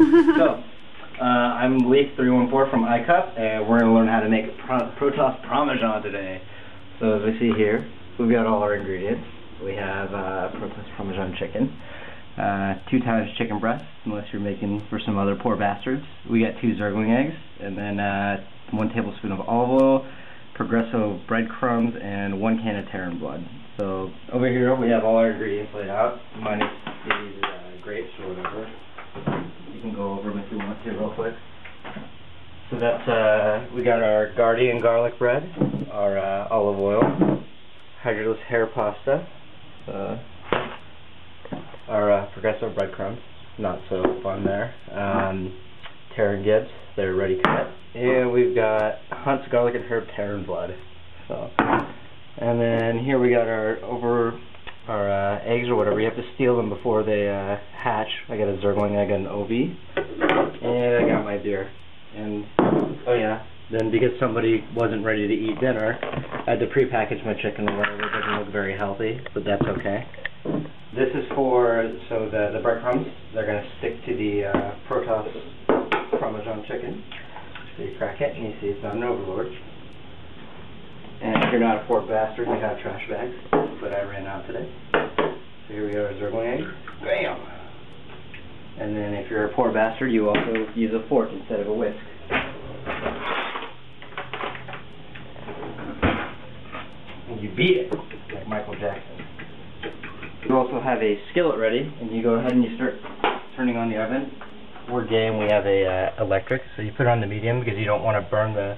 So, I'm Leaf314 from iCup, and we're going to learn how to make Protoss Parmesan today. So as we see here, we've got all our ingredients. We have Protoss Parmesan chicken, 2 times chicken breast, unless you're making for some other poor bastards. We got 2 Zerg Eggs, and then 1 tablespoon of olive oil, Progresso breadcrumbs, and 1 can of Terran Blood. So over here we have all our ingredients laid out, minus these grapes or whatever. You can go over them if you want to real quick. So that's, we got our Gurdian garlic bread, our olive oil, Hydralisk hair pasta, our Progresso breadcrumbs, not so fun there, Terran Giblets, they're ready cut, and we've got Hunt's garlic and herb Terran Blood. So, and then here we got our eggs or whatever. You have to steal them before they hatch. I got a Zerg egg and an OV, and I got my beer. And oh yeah, then because somebody wasn't ready to eat dinner, I had to pre-package my chicken or whatever. It doesn't look very healthy, but that's okay. This is for, so the breadcrumbs, they're going to stick to the Protoss Parmesan chicken. So you crack it and you see it's not an overlord. And if you're not a poor bastard, you have trash bags, but I ran out today. So here we go, our Zerg egg. Bam! And then if you're a poor bastard, you also use a fork instead of a whisk. And you beat it, like Michael Jackson. You also have a skillet ready, and you go ahead and you start turning on the oven. We're gay and we have a electric, so you put it on the medium because you don't want to burn the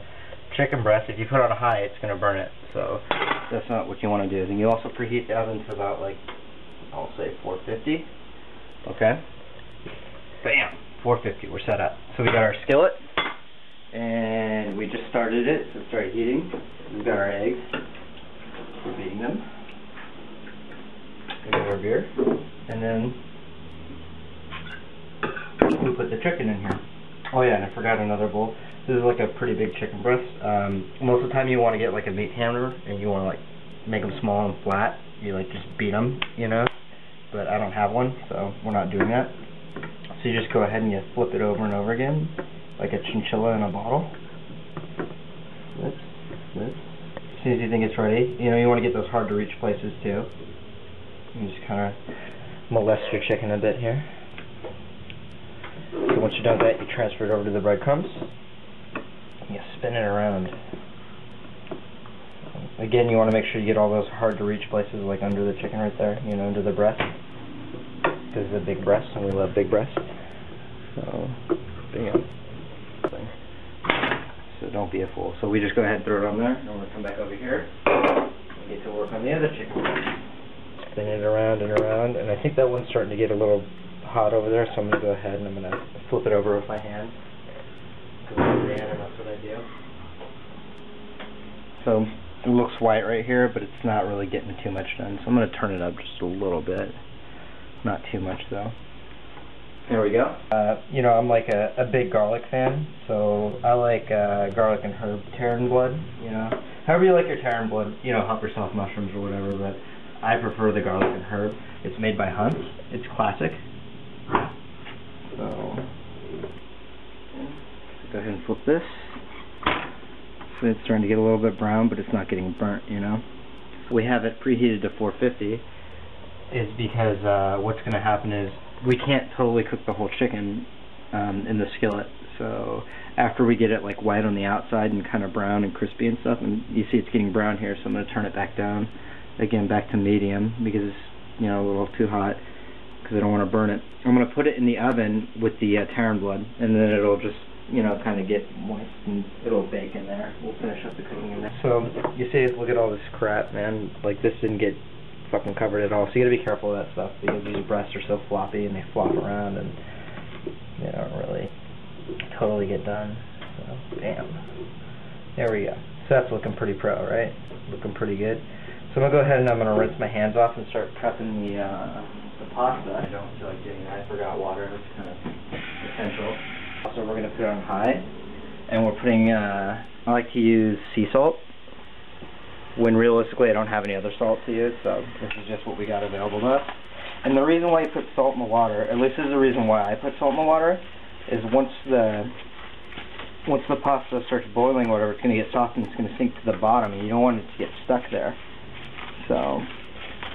chicken breast. If you put it on a high, it's going to burn it, so that's not what you want to do. And you also preheat the oven to about, like, I'll say 450. Okay? Bam! 450, we're set up. So we got our skillet, and we just started it, so it started heating. We've got our eggs. We're beating them. We got our beer, and then we put the chicken in here. Oh yeah, and I forgot another bowl. This is like a pretty big chicken breast. Most of the time you want to get like a meat hammer, and you want to like make them small and flat. You like just beat them, you know. But I don't have one, so we're not doing that. So you just go ahead and you flip it over and over again, like a chinchilla in a bottle. This. As soon as you think it's ready, you know, you want to get those hard to reach places too. You just kind of molest your chicken a bit here. So once you're done with that, you transfer it over to the breadcrumbs. You spin it around. Again, you want to make sure you get all those hard to reach places, like under the chicken right there, you know, under the breast. Because it's a big breast, and we love big breasts. So, bam. So don't be a fool. So we just go ahead and throw it on there, and we'll come back over here and get to work on the other chicken. Spin it around and around, and I think that one's starting to get a little hot over there, so I'm going to go ahead and I'm going to flip it over with my hand. Because that's what I do. So it looks white right here, but it's not really getting too much done. So I'm going to turn it up just a little bit. Not too much though. There we go. You know, I'm like a big garlic fan, so I like garlic and herb Terran Blood, you know. However you like your Terran Blood, you know, help yourself mushrooms or whatever, but I prefer the garlic and herb. It's made by Hunt's. It's classic. So go ahead and flip this. So it's starting to get a little bit brown, but it's not getting burnt, you know. So we have it preheated to 450. Is because what's going to happen is we can't totally cook the whole chicken in the skillet. So after we get it like white on the outside and kind of brown and crispy and stuff, and you see it's getting brown here, so I'm going to turn it back down, again back to medium because it's, you know, a little too hot because I don't want to burn it. I'm going to put it in the oven with the Terran Blood, and then it'll just, you know, kind of get moist and it'll bake in there. We'll finish up the cooking in there. So you see, look at all this crap, man. Like this didn't get fucking covered at all, so you gotta be careful of that stuff because these breasts are so floppy and they flop around and they don't really totally get done. So bam, there we go. So that's looking pretty pro, right? Looking pretty good. So I'm gonna go ahead and I'm gonna rinse my hands off and start prepping the pasta. I don't feel like doing that. I forgot water. It's kind of essential. So we're gonna put it on high, and we're putting I like to use sea salt. When realistically I don't have any other salt to use, so this is just what we got available to us. And the reason why you put salt in the water, at least this is the reason why I put salt in the water, is once the pasta starts boiling or whatever, it's going to get soft and it's going to sink to the bottom, and you don't want it to get stuck there. So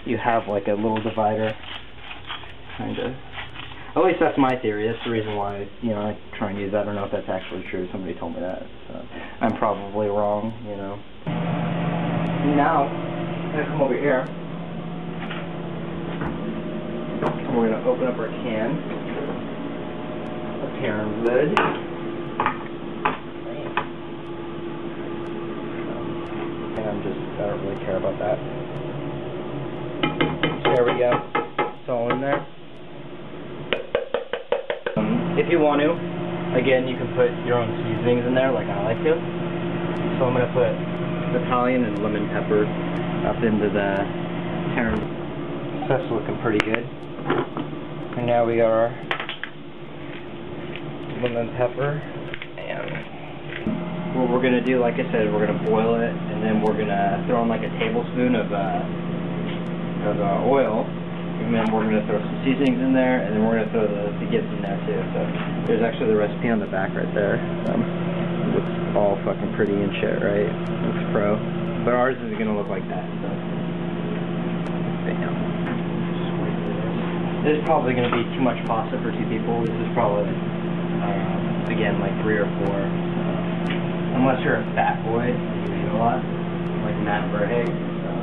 you have like a little divider, kind of. At least that's my theory. That's the reason why, you know, I try and use that. I don't know if that's actually true. Somebody told me that. So I'm probably wrong, you know. Now, I'm going to come over here. And we're going to open up our can of Terran Blood. I don't really care about that. So there we go. It's all in there. If you want to, again, you can put your own seasonings in there, like I like to. So I'm going to put Italian and lemon pepper up into the Terran. That's looking pretty good. And now we got our lemon pepper. What we're going to do, like I said, we're going to boil it, and then we're going to throw in like a tablespoon of oil, and then we're going to throw some seasonings in there, and then we're going to throw the giblets in there too. So there's actually the recipe on the back right there. It looks all fucking pretty and shit, right? It looks pro. But ours isn't going to look like that. So. Bam. This is probably going to be too much pasta for 2 people. This is probably, again, like 3 or 4. Unless you're a fat boy, you eat a lot, like Matt Burhag. So.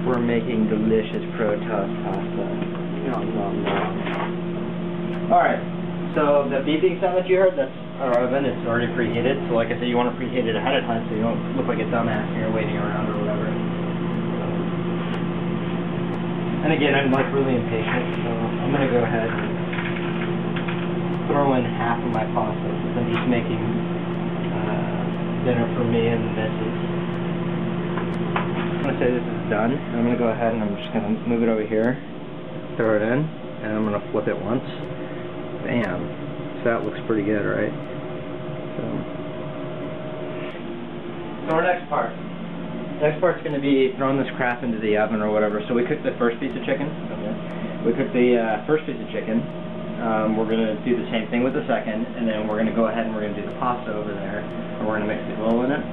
We're making delicious Protoss pasta. Nom, nom, nom. Alright, so the beeping sound that you heard, that's our oven. It's already preheated. So like I said, you want to preheat it ahead of time so you don't look like a dumbass when you're waiting around or whatever. And again, I'm like really impatient, so I'm going to go ahead and throw in half of my pasta since I'm just making dinner for me and the missus. I'm going to say this is done. I'm going to go ahead and I'm just going to move it over here, throw it in, and I'm going to flip it once. Bam. So that looks pretty good, right? So our next part. Next part's going to be throwing this crap into the oven or whatever. So we cooked the first piece of chicken. We cooked the first piece of chicken. We're going to do the same thing with the second, and then we're going to go ahead and we're going to do the pasta over there, and we're going to mix the oil in it.